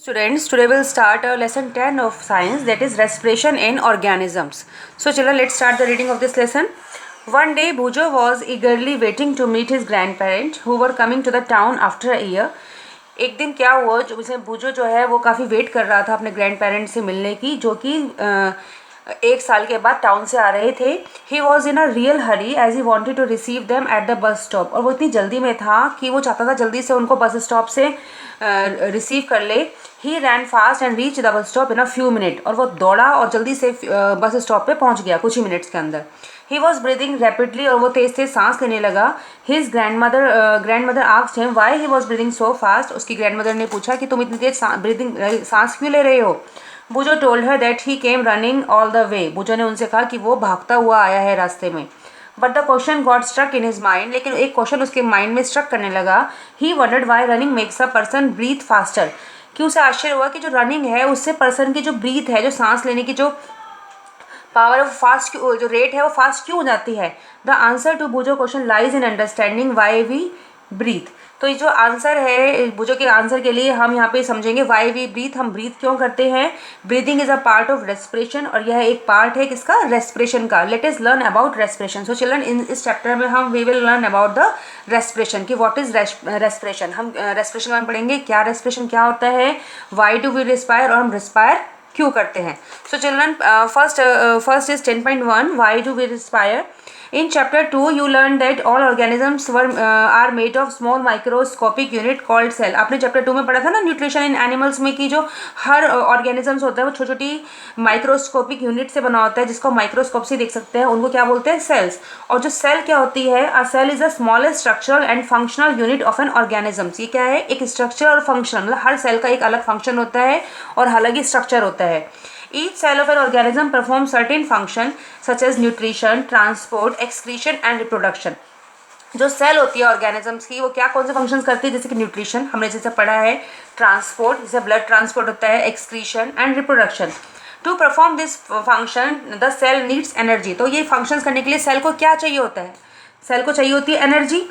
Students, today we'll start lesson 10 of science, that is respiration in organisms. So children, let's start the reading of this lesson. One day Bhujo was eagerly waiting to meet his grandparents who were coming to the town after a year. एक दिन क्या हुआ, जो उसे भूजो जो है वो काफ़ी वेट कर रहा था अपने ग्रैंड पेरेंट्स से मिलने की, जो कि एक साल के बाद टाउन से आ रहे थे. He was in a real hurry as he wanted to receive them at the bus stop. और वो इतनी जल्दी में था कि वो चाहता था जल्दी से उनको बस स्टॉप से रिसीव कर ले. He ran fast and reach the bus stop in a few minute. और वो दौड़ा और जल्दी से बस स्टॉप पे पहुंच गया कुछ ही मिनट्स के अंदर. He was breathing rapidly. और वो तेज तेज सांस लेने लगा. His grand mother asked him why he was breathing so fast. उसकी ग्रैंड मदर ने पूछा कि तुम इतनी तेज सांस क्यों ले रहे हो. Bujo told her that he came running all the way. Bujo ने उनसे कहा कि वो भागता हुआ आया है रास्ते में. But the question got struck in his mind. लेकिन एक क्वेश्चन उसके माइंड में स्ट्रक करने लगा. He wondered why running makes a person breathe faster. कि उसे आश्चर्य हुआ कि जो रनिंग है उससे पर्सन की जो ब्रीथ है, जो सांस लेने की जो पावर ऑफ फास्ट, जो रेट है वो फास्ट क्यों हो जाती है. The answer to Bujo question lies in understanding why we breathe. तो ये जो आंसर है बुजो के आंसर के लिए हम यहाँ पे समझेंगे वाई वी ब्रीथ. हम ब्रीथ क्यों करते हैं. Breathing is a part of respiration. और यह एक पार्ट है किसका, रेस्पिरेशन का. Let's learn about respiration. So children, इस चैप्टर में हम we will learn about the respiration कि व्हाट इज रेस्पिरेशन. हम रेस्पिरेशन में पढ़ेंगे क्या रेस्पिरेशन क्या होता है, वाई डू वी रिस्पायर, और हम रिस्पायर क्यों करते हैं. So children, first is 10.1 why do we respire. In chapter 2 you learned that all organisms are made of small microscopic unit called cell. आपने chapter 2 में पढ़ा था ना न्यूट्रिशन इन एनिमल्स में कि जो हर ऑर्गेनिजम्स होता है वो छोटी छोटी माइक्रोस्कोपिक यूनिट से बना होता है, जिसको माइक्रोस्कोप से देख सकते हैं, उनको क्या बोलते हैं, सेल्स. और जो सेल क्या होती है, a cell is the smallest structural and functional unit of an organisms. ये क्या है, एक स्ट्रक्चर और फंक्शन, मतलब हर सेल का एक अलग फंक्शन होता है और अलग ही स्ट्रक्चर होता है. Each cell of an organism performs certain function such as nutrition, transport, excretion and reproduction. जो सेल होती है ऑर्गेनिजम्स की वो क्या कौन से फंक्शंस करती है, जैसे कि न्यूट्रिशन हमने जैसे पढ़ा है, ट्रांसपोर्ट जैसे ब्लड ट्रांसपोर्ट होता है, excretion and reproduction. To perform this function the cell needs energy. तो ये फंक्शंस करने के लिए सेल को क्या चाहिए होता है, सेल को चाहिए होती है energy.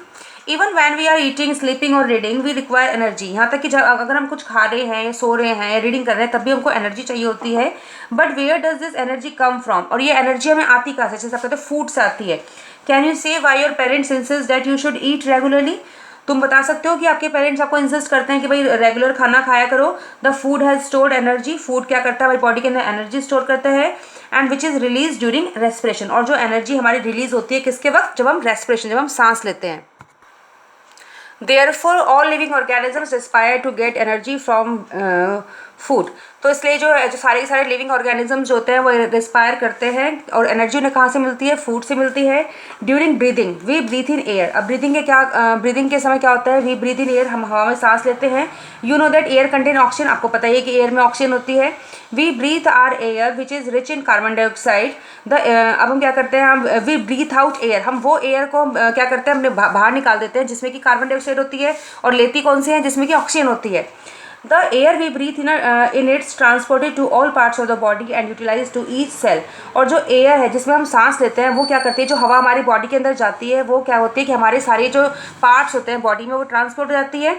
Even when we are eating, sleeping और रीडिंग वी रिक्वायर एनर्जी. यहाँ तक कि जब अगर हम कुछ खा रहे हैं, सो रहे हैं, रीडिंग कर रहे हैं, तब भी हमको एनर्जी चाहिए होती है. But where does this energy come from. और ये एनर्जी हमें आती कहाँ से, जैसे कहते हैं फूड से आती है. कैन यू से why your parents insist that you should eat regularly. तुम बता सकते हो कि आपके पेरेंट्स आपको इंसिस्ट करते हैं कि भाई रेगुलर खाना खाया करो. The food has stored energy. Food क्या करता है, हमारी बॉडी के अंदर एनर्जी स्टोर करता है. And which is release during respiration. और जो एनर्जी हमारी रिलीज होती है किसके वक्त, जब हम रेस्पिरेशन, जब हम सांस लेते हैं. Therefore, all living organisms aspire to get energy from food. तो इसलिए जो सारे के सारे लिविंग ऑर्गेनिजम्स जो होते हैं वो रिस्पायर करते हैं. और एनर्जी उन्हें कहाँ से मिलती है, फूड से मिलती है. During breathing we breathe in air. अब ब्रीदिंग के समय क्या होता है, वी ब्रीथ इन एयर, हम हवा में सांस लेते हैं. You know that air contain oxygen. आपको पता ही है कि एयर में ऑक्सीजन होती है. We breathe our air which is rich in carbon dioxide. अब हम क्या करते हैं, हम वी ब्रीथ आउट एयर. हम वो एयर को क्या करते हैं, हमने बाहर निकाल देते हैं जिसमें कि कार्बन डाइऑक्साइड होती है, और लेती कौन सी है, जिसमें कि ऑक्सीजन होती है. The air we breathe in it's transported to all parts of the body and utilized to each cell. और जो एयर है जिसमें हम सांस लेते हैं वो क्या करती है, जो हवा हमारी बॉडी के अंदर जाती है वो क्या होती है कि हमारे सारे जो पार्ट्स होते हैं बॉडी में वो ट्रांसपोर्ट हो जाती है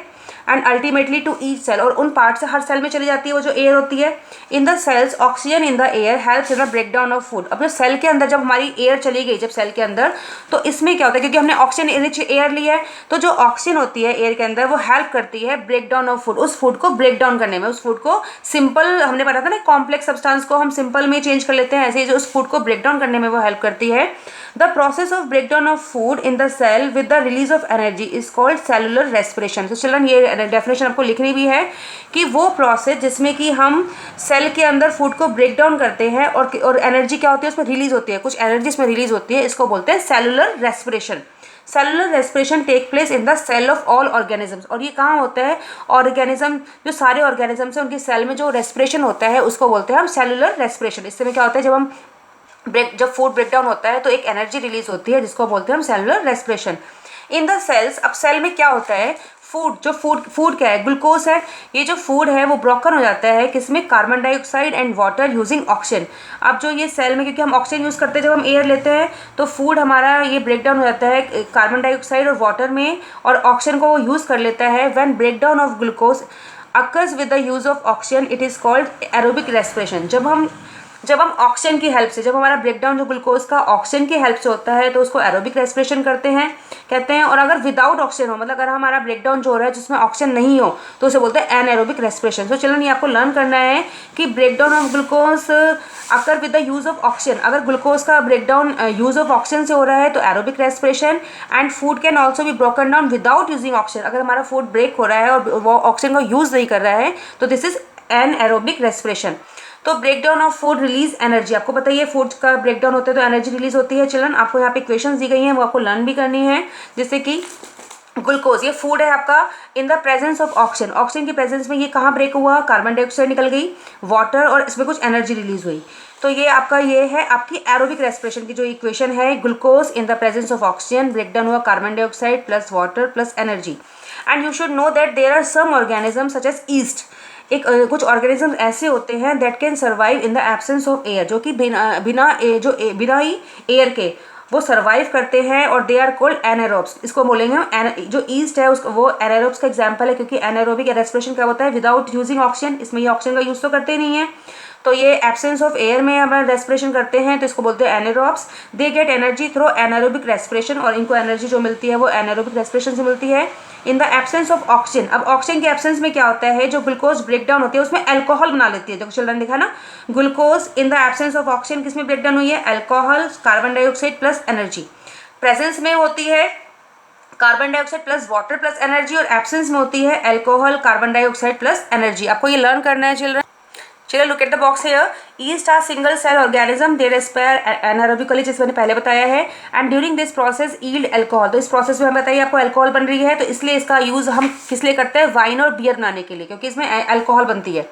and ultimately to each cell. और उन पार्ट से हर सेल में चली जाती है वो जो एयर होती है. In the cells oxygen in the air helps in the break down of food. अब जो सेल के अंदर जब हमारी एयर चली गई जब सेल के अंदर, तो इसमें क्या होता है, क्योंकि हमने ऑक्सीजन रिच एयर ली है, तो जो ऑक्सीजन होती है एयर के अंदर वो हेल्प करती है ब्रेक डाउन ऑफ फूड, उस फूड को ब्रेक डाउन करने में. उस फूड को सिंपल, हमने पढ़ा था ना, कॉम्प्लेक्स सब्सटेंस को हम सिंपल में चेंज कर लेते हैं, ऐसे ही जो उस फूड को ब्रेक डाउन करने में वो हेल्प करती है. The process of break down of food in the cell with the release of energy is called cellular respiration. तो चिल्ड्रन, ये डेफिनेशन आपको लिखनी भी है कि वो प्रोसेस जिसमें कि हम सेल के अंदर फूड को ब्रेक डाउन करते हैं और एनर्जी क्या होती है उसमें रिलीज होती है, कुछ एनर्जी इसमें रिलीज होती है, इसको बोलते हैं cellular respiration. Cellular respiration take place in the cell of all organisms. और ये कहाँ होता है, ऑर्गेनिज्म, जो सारे ऑर्गेनिजम्स हैं उनकी सेल में जो रेस्पिरेशन होता है उसको बोलते हैं हम सेलुलर रेस्पिरेशन. इससे में क्या होता है, जब फूड ब्रेक डाउन होता है तो एक एनर्जी रिलीज होती है जिसको बोलते हैं हम cellular respiration. In the cells, अब सेल में क्या होता है, फूड क्या है, ग्लूकोज है. ये जो फूड है वो ब्रोकन हो जाता है किसमें, carbon dioxide and water using oxygen. अब जो ये सेल में, क्योंकि हम ऑक्सीजन यूज़ करते हैं जब हम एयर लेते हैं, तो फूड हमारा ये ब्रेक डाउन हो जाता है कार्बन डाइऑक्साइड और वाटर में, और ऑक्सीजन को वो यूज़ कर लेता है. When break down of glucose occurs with the use of oxygen it is called aerobic respiration. जब हम ऑक्सीजन की हेल्प से, जब हमारा ब्रेकडाउन जो ग्लूकोज का ऑक्सीजन की हेल्प से होता है तो उसको एरोबिक रेस्पिरेशन कहते हैं। और अगर विदाउट ऑक्सीजन हो, मतलब अगर हमारा ब्रेकडाउन जो हो रहा है जिसमें ऑक्सीजन नहीं हो, तो उसे बोलते हैं एनएरोबिक रेस्पिरेशन। सो चिल्ड्रन, ये आपको लर्न करना है कि breakdown of glucose occur with the use of oxygen. अगर ग्लूकोज का ब्रेकडाउन यूज ऑफ ऑक्सीजन से हो रहा है तो aerobic respiration. And food can also be broken down without using oxygen. अगर हमारा फूड ब्रेक हो रहा है और वो ऑक्सीजन का यूज नहीं कर रहा है तो दिस इज एनएरोबिक रेस्पिरेशन। तो breakdown of food release energy, आपको पता ही है फूड का ब्रेकडाउन होता है तो एनर्जी रिलीज होती है। चिल्ड्रन, आपको यहाँ पे इक्वेशंस दी गई हैं, वो आपको लर्न भी करनी है। जैसे कि ग्लूकोज, ये फूड है आपका, इन the presence of oxygen, oxygen की प्रेजेंस में ये कहाँ ब्रेक हुआ, कार्बन डाइऑक्साइड निकल गई, वाटर, और इसमें कुछ एनर्जी रिलीज हुई। तो ये आपका ये है आपकी एरोबिक रेस्पिरेशन की जो इक्वेशन है, glucose in the presence of oxygen, breakdown हुआ carbon dioxide plus water plus energy. And you should know that there are some organism such as yeast, कुछ ऑर्गेनिज्म ऐसे होते हैं that can survive in the absence of air, जो कि बिना ही air के वो सर्वाइव करते हैं, और दे आर कॉल्ड एनारोब्स। इसको बोलेंगे हम जो ईस्ट है उसको, वो एनारोब्स का एग्जांपल है, क्योंकि एनारोबिक रेस्पिरेशन क्या होता है, विदाउट यूजिंग ऑक्सीजन, इसमें ये ऑक्सीजन का यूज तो करते नहीं है, तो ये एब्सेंस ऑफ एयर में हमारा रेस्पिरेशन करते हैं, तो इसको बोलते हैं anaerobes. They get energy through anaerobic respiration, और इनको एनर्जी जो मिलती है वो एनारोबिक रेस्पिरेशन से मिलती है। In the absence of oxygen, अब ऑक्सीजन के एब्सेंस में क्या होता है, जो ग्लूकोज ब्रेकडाउन होती है उसमें अल्कोहल बना लेती है। जो चिल्ड्रन लिखा ना, glucose in the absence of oxygen किसमें ब्रेकडाउन हुई है, alcohol, carbon dioxide plus energy. Presence में होती है carbon dioxide plus water plus energy, और एब्सेंस में होती है alcohol, carbon dioxide plus energy. आपको ये लर्न करना है चिल्ड्रन। चलिए, look at the box here. Yeast are single cell organism, they respire anaerobically, जिस मैंने पहले बताया है, and during this process yield alcohol. तो इस प्रोसेस में हम बताइए आपको अल्कोहल बन रही है, तो इसलिए इसका यूज हम किस लिए करते हैं, वाइन और बियर बनाने के लिए, क्योंकि इसमें अल्कोहल बनती है।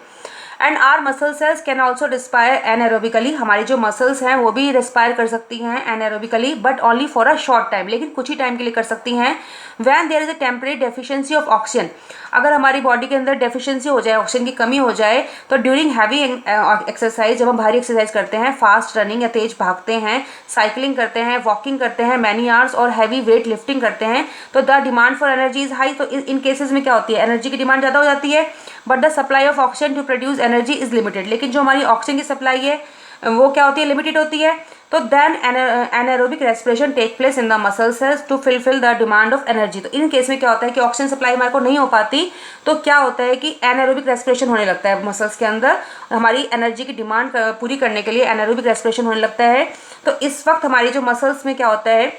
And our muscle cells can also respire anaerobically, हमारी जो मसल्स हैं वो भी रिस्पायर कर सकती हैं anaerobically, but only for a short time, लेकिन कुछ ही टाइम के लिए कर सकती हैं। When there is a temporary deficiency of oxygen, अगर हमारी बॉडी के अंदर डेफिशिएंसी हो जाए, ऑक्सीजन की कमी हो जाए, तो ड्यूरिंग हैवी एक्सरसाइज, जब हम भारी एक्सरसाइज करते हैं, फास्ट रनिंग या तेज भागते हैं, साइकिलिंग करते हैं, वॉकिंग करते हैं मैनी आवर्स, और हैवी वेट लिफ्टिंग करते हैं, तो the demand for energy is high. तो इन केसेस में क्या होती है, एनर्जी की डिमांड ज़्यादा हो जाती है, but the supply of oxygen to produce energy is limited, लेकिन जो हमारी ऑक्सीजन की सप्लाई है वो क्या होती है, लिमिटेड होती है। तो then anaerobic respiration take place in the muscle cells to fulfil the demand of energy. तो इन केस में क्या होता है कि ऑक्सीजन सप्लाई हमारे को नहीं हो पाती, तो क्या होता है कि एनारोबिक रेस्पिरेशन होने लगता है मसल्स के अंदर, हमारी एनर्जी की डिमांड पूरी करने के लिए एनारोबिक रेस्पिरेशन होने लगता है। तो इस वक्त हमारी जो मसल्स में क्या होता है,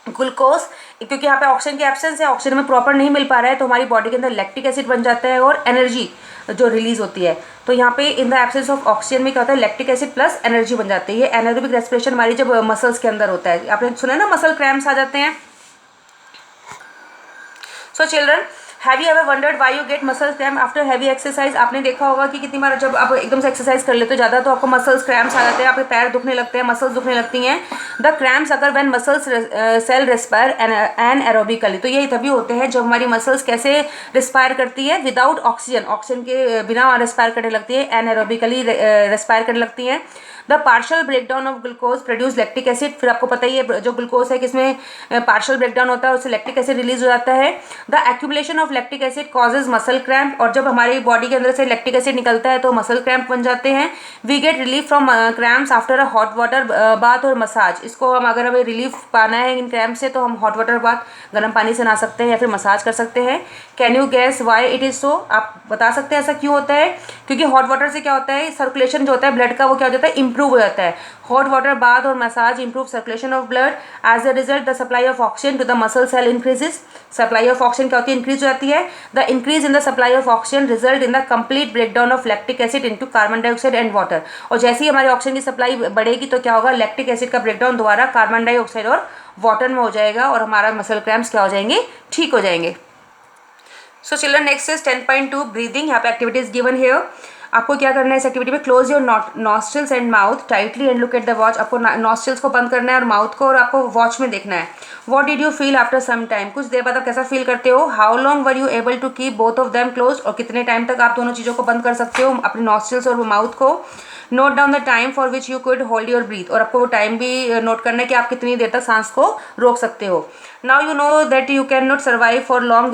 ग्लूकोज, क्योंकि यहाँ पे ऑक्सीजन की एब्सेंस है, ऑक्सीजन में प्रॉपर नहीं मिल पा रहा है, तो हमारी बॉडी के अंदर लैक्टिक एसिड बन जाता है और एनर्जी जो रिलीज होती है। तो यहाँ पे इन द एब्सेंस ऑफ ऑक्सीजन में क्या होता है, लैक्टिक एसिड प्लस एनर्जी बन जाती है। ये एनारोबिक रेस्पिरेशन हमारी जब मसल्स के अंदर होता है, आपने सुना है ना, मसल क्रैम्प्स आ जाते हैं। So children, have you ever wondered why you get muscle cramp after heavy exercise. आपने देखा होगा कि कितनी बार जब आप एकदम से एक्सरसाइज कर लेते हो ज़्यादा, तो आपको मसल्स क्रैम्प्स आ जाते हैं, आपके पैर दुखने लगते हैं, मसल्स दुखने लगती हैं। द क्रैम्प्स अगर when muscles cell respire anaerobically, तो ये तभी होते हैं जब हमारी मसल्स कैसे रिस्पायर करती है, विदाउट ऑक्सीजन, ऑक्सीजन के बिना रिस्पायर करने लगती है, एनारोबिकली रिस्पायर करने लगती हैं। The partial breakdown of glucose produce lactic acid, फिर आपको पता ही है जो ग्लूकोज है किसमें पार्शियल ब्रेकडाउन होता है, उससे लैक्टिक एसिड रिलीज हो जाता है। The accumulation of lactic acid causes muscle cramp, और जब हमारी बॉडी के अंदर से लैक्टिक एसिड निकलता है तो मसल क्रैम्प बन जाते हैं। We get relief from cramps after a hot water bath और मसाज। इसको हम अगर हमें रिलीफ पाना है इन क्रैम्प से, तो हम हॉट वाटर बाथ, गर्म पानी से नहा सकते हैं या फिर मसाज कर सकते हैं। Can you gas why it is so, आप बता सकते हैं ऐसा क्यों होता है, क्योंकि हॉट वाटर से क्या होता है, सर्कुलेशन जो होता है ब्लड का वो क्या हो जाता है, इंप्रूव हो जाता है। हॉट वाटर बाथ और massage improve circulation of blood, as a result the supply of oxygen to the muscle cell increases. Supply of oxygen क्या होती है, इंक्रीज हो जाती है। The increase in the supply of oxygen result in the complete breakdown of lactic acid into carbon dioxide and water. और जैसे ही हमारी oxygen की सप्लाई बढ़ेगी तो क्या होगा, लैक्टिक एसिड का ब्रेकडाउन दोबारा कार्बन डाइऑक्साइड और वाटर में हो जाएगा, और हमारा मसल क्रैम्प्स क्या हो जाएंगे, ठीक हो जाएंगे। So children, next is 10.2 breathing. यहाँ पे एक्टिविटीज गिवन हियर। आपको क्या करना है इस एक्टिविटी में, close your nostrils and mouth tightly and look at the watch. आपको नॉस्ट्रिल्स को बंद करना है और माउथ को, और आपको वॉच में देखना है। What did you feel after some time, कुछ देर बाद आप कैसा फील करते हो। How long were you able to keep both of them close, और कितने टाइम तक आप दोनों चीज़ों को बंद कर सकते हो, अपने नॉस्ट्रिल्स और माउथ को। Note down the time for which you could hold your breathe, और आपको वो टाइम भी नोट करना है कि आप कितनी देर तक सांस को रोक सकते हो। Now you know that you can not survive for long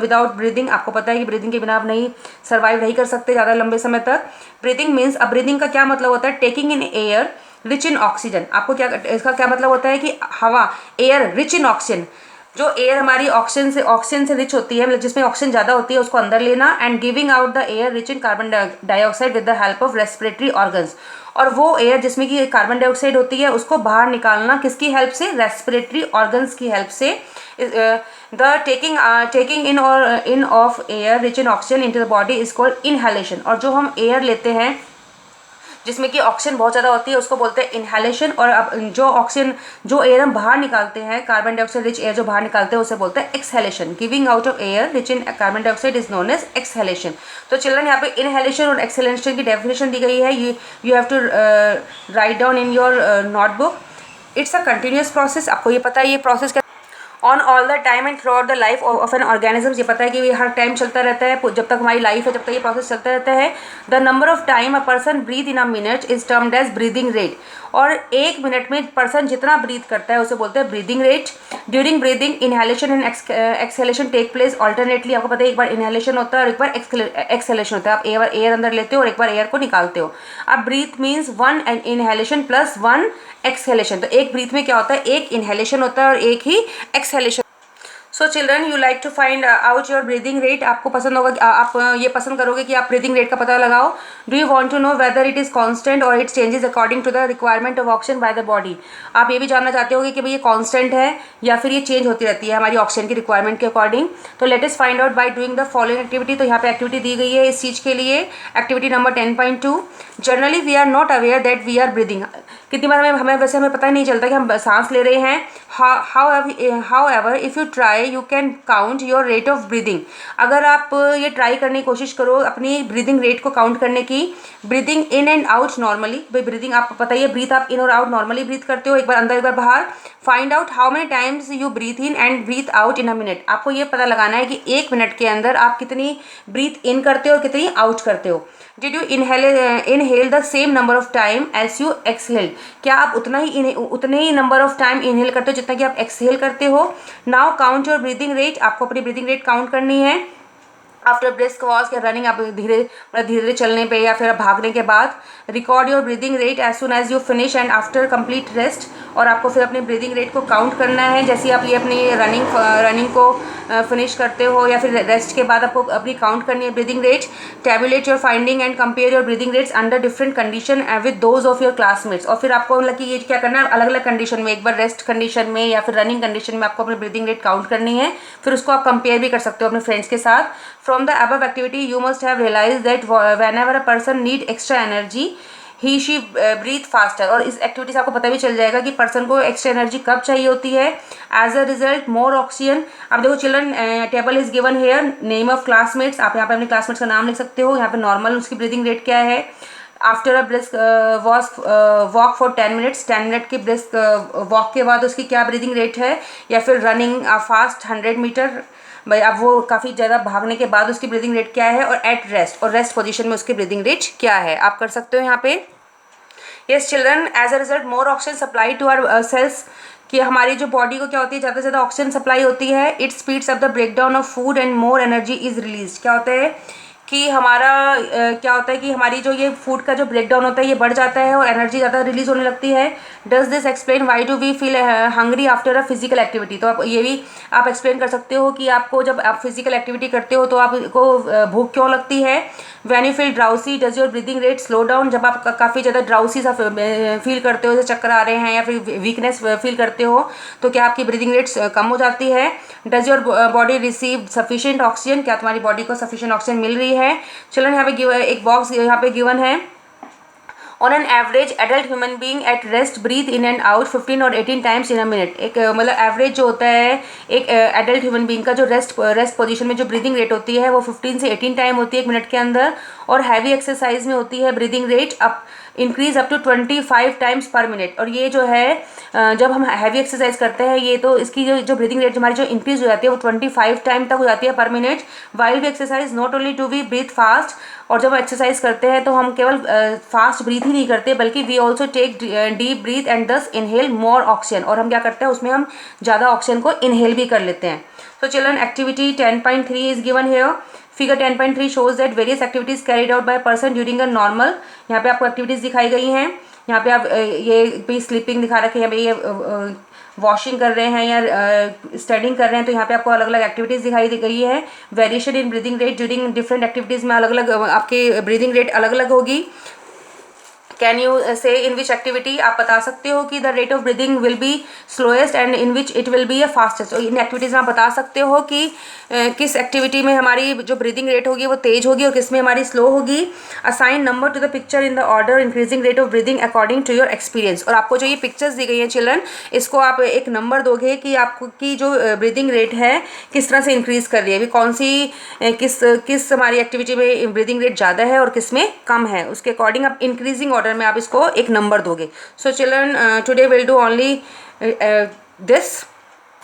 without breathing. आपको पता है कि ब्रीदिंग के बिना आप नहीं सर्वाइव नहीं कर सकते ज़्यादा लंबे समय तक। ब्रीदिंग मीन्स, अब ब्रीदिंग का क्या मतलब होता है, taking in air rich in oxygen. आपको क्या, इसका क्या मतलब होता है कि हवा, एयर रिच इन ऑक्सीजन, जो एयर हमारी ऑक्सीजन से रिच होती है, मतलब जिसमें ऑक्सीजन ज़्यादा होती है उसको अंदर लेना, and giving out the air rich in carbon dioxide with the help of respiratory organs. और वो एयर जिसमें कि कार्बन डाइऑक्साइड होती है उसको बाहर निकालना किसकी हेल्प से, रेस्पिरेटरी ऑर्गन्स की हेल्प से। द टेकिंग इन और in of air rich in oxygen into the body is called inhalation. और जो हम एयर लेते हैं जिसमें कि ऑक्सीजन बहुत ज़्यादा होती है उसको बोलते हैं इनहेलेशन। और अब जो एयर हम बाहर निकालते हैं, कार्बन डाइऑक्साइड रिच एयर जो बाहर निकालते हैं उसे बोलते हैं exhalation. Giving out of air rich in carbon dioxide is known as exhalation. तो चिल्ड्रन यहाँ पे इनहेलेशन और एक्सहेलेशन की डेफिनेशन दी गई है, you have to write down in your notebook. It's a continuous process. आपको ये पता है ये process on all the time and throughout the life of an organism. ये पता है कि ये हर टाइम चलता रहता है, जब तक हमारी लाइफ है जब तक ये प्रोसेस चलता रहता है। The number of time a person breathe in a minute is termed as breathing rate. और एक मिनट में पर्सन जितना ब्रीथ करता है उसे बोलते हैं breathing rate. During breathing inhalation and exhalation take place alternately. आपको पता है एक बार इनहेलेशन होता है और एक बार एक्सहेलेशन होता है। आप एयर अंदर लेते हो और एक बार एयर को निकालते हो। अब breathe means one inhalation plus one exhalation. तो एक ब्रीथ में क्या होता है, एक इनहेलेशन होता है और एक ही exhalation. So children you like to find out your breathing rate. आपको पसंद होगा कि आप ये पसंद करोगे कि आप ब्रीदिंग रेट का पता लगाओ। Do you want to know whether it is constant और it changes according to the requirement of oxygen by the body. आप ये भी जानना चाहते होगे कि भाई ये कांस्टेंट है या फिर ये चेंज होती रहती है हमारी ऑक्सीजन की रिक्वायरमेंट के अकॉर्डिंग। तो let us find out by doing the following activity. तो यहाँ पे एक्टिविटी दी गई है इस चीज़ के लिए। Activity number 10.2, generally we are not aware that we are breathing. कितनी बार हमें पता ही नहीं चलता कि हम सांस ले रहे हैं। How ever if you try you can count your rate of breathing. अगर आप ये ट्राई करने की कोशिश करो अपनी ब्रीदिंग रेट को काउंट करने की। Breathing in and out normally, भाई ब्रीदिंग आपको पता ही है, ब्रीथ आप इन और आउट नॉर्मली ब्रीथ करते हो, एक बार अंदर एक बार बाहर। Find out how many times you breathe in and breathe out in a minute. आपको ये पता लगाना है कि एक मिनट के अंदर आप कितनी ब्रीथ इन करते हो और कितनी आउट करते हो। Did you inhale the same number of time as you exhale. क्या आप उतने ही नंबर ऑफ टाइम इनहेल करते हो जितना कि आप एक्सहेल करते हो। Now count your breathing rate. आपको अपनी ब्रीदिंग रेट काउंट करनी है। आफ्टर ब्रिस्क वॉक या रनिंग, आप धीरे धीरे चलने पे या फिर भागने के बाद। Record your breathing rate as soon as you finish and after complete rest. और आपको फिर अपनी ब्रीदिंग रेट को काउंट करना है जैसे आप ये अपनी रनिंग को फिनिश करते हो या फिर रेस्ट के बाद आपको अपनी काउंट करनी है breathing rate. Tabulate your finding and compare your breathing rates under different condition with those of your classmates. और फिर आपको मतलब कि ये क्या करना है, अलग अलग कंडीशन में, एक बार रेस्ट कंडीशन में या फिर रनिंग कंडीशन में आपको अपनी ब्रीदिंग रेट काउंट करनी है। फिर उसको आप कंपेयर भी कर सकते हो अपने फ्रेंड्स के साथ। From the above activity you must have realized that whenever a person need extra energy he she breathe faster। और इस एक्टिविटी से आपको पता भी चल जाएगा कि पर्सन को एक्स्ट्रा एनर्जी कब चाहिए होती है। As a result more oxygen. अब देखो children, table is given here, name of classmates. आप यहाँ पे अपने क्लासमेट्स का नाम लिख सकते हो। यहाँ पे नॉर्मल उसकी ब्रीदिंग रेट क्या है। After a brisk walk for 10 minutes, 10 minute की ब्रिस्क वॉक के बाद उसकी क्या ब्रीदिंग रेट है। या फिर रनिंग फास्ट 100 मीटर, भाई अब वो काफ़ी ज़्यादा भागने के बाद उसकी ब्रीदिंग रेट क्या है। और एट रेस्ट, और रेस्ट पोजीशन में उसकी ब्रीदिंग रेट क्या है, आप कर सकते हो यहाँ पे। Yes children, as a result more oxygen supply to our cells. कि हमारी जो बॉडी को क्या होती है, ज़्यादा से ज़्यादा ऑक्सीजन सप्लाई होती है। It speeds up the break down of food and more energy is release. क्या होता है कि हमारा क्या होता है कि हमारी जो ये फूड का जो ब्रेक डाउन होता है ये बढ़ जाता है और एनर्जी ज़्यादा रिलीज होने लगती है। Does this explain why do we feel hungry after a physical activity. तो आप ये भी आप एक्सप्लेन कर सकते हो कि आपको जब आप फिजिकल एक्टिविटी करते हो तो आपको भूख क्यों लगती है। When you feel drowsy does your breathing rate slow down. जब आप काफ़ी ज़्यादा ड्राउसी सा फील करते हो, जैसे चक्कर आ रहे हैं या फिर वीकनेस फील करते हो, तो क्या आपकी ब्रीदिंग रेट्स कम हो जाती है। Does your body receive sufficient oxygen. क्या तुम्हारी बॉडी को सफिशिएंट ऑक्सीजन मिल रही है। चलो यहाँ पे एक बॉक्स यहाँ पे गिवन है। On an average adult human being at rest breathe in and out 15 और 18 टाइम्स इन अ मिनट। एक मतलब एवरेज जो होता है एक एडल्ट ह्यूमन बीइंग का जो रेस्ट पोजीशन में जो ब्रीदिंग रेट होती है वो 15 से 18 टाइम होती है एक मिनट के अंदर। और हैवी एक्सरसाइज में होती है breathing rate up increase up to 25 times per minute. और ये जो है जब हम हैवी एक्सरसाइज करते हैं ये तो इसकी जो ब्रीदिंग रेट हमारी जो इंक्रीज हो जाती है वो 25 टाइम तक हो जाती है per minute. While we exercise not only do we breathe fast, और जब एक्सरसाइज करते हैं तो हम केवल फास्ट ब्रीथ ही नहीं करते बल्कि we also take deep breath and thus inhale more oxygen, और हम क्या करते हैं उसमें हम ज़्यादा ऑक्सीजन को इनहेल भी कर लेते हैं। So children, activity 10.3 is given here. Figure 10.3 shows that various activities carried out by a person during a normal, यहाँ पे आपको एक्टिविटीज़ दिखाई गई हैं। यहाँ पे आप ये भी स्लीपिंग दिखा रखे हैं, भाई ये वॉशिंग कर रहे हैं या स्टडिंग कर रहे हैं, तो यहाँ पे आपको अलग अलग एक्टिविटीज़ दिखाई दी गई है। Variation in breathing rate during different activities में अलग अलग आपकी ब्रीदिंग रेट अलग अलग होगी। कैन यू से इन विच एक्टिविटी, आप बता सकते हो कि the rate of breathing will be slowest and in which it will be A fastest. In activities में आप बता सकते हो कि किस एक्टिविटी में हमारी जो ब्रीदिंग रेट होगी वो तेज होगी और किस में हमारी स्लो होगी। Assign number to the picture in the order increasing rate of breathing according to your experience. और आपको जो ये पिक्चर्स दी गई हैं चिल्ड्रन, इसको आप एक नंबर दोगे कि आपको की जो ब्रीदिंग रेट है किस तरह से इंक्रीज़ कर रही है, अभी कौन सी किस हमारी एक्टिविटी में ब्रीदिंग रेट ज़्यादा है और किस में कम है, उसके अकॉर्डिंग आप इंक्रीजिंग ऑर्डर में आप इसको एक नंबर दोगे। So children today will do only this.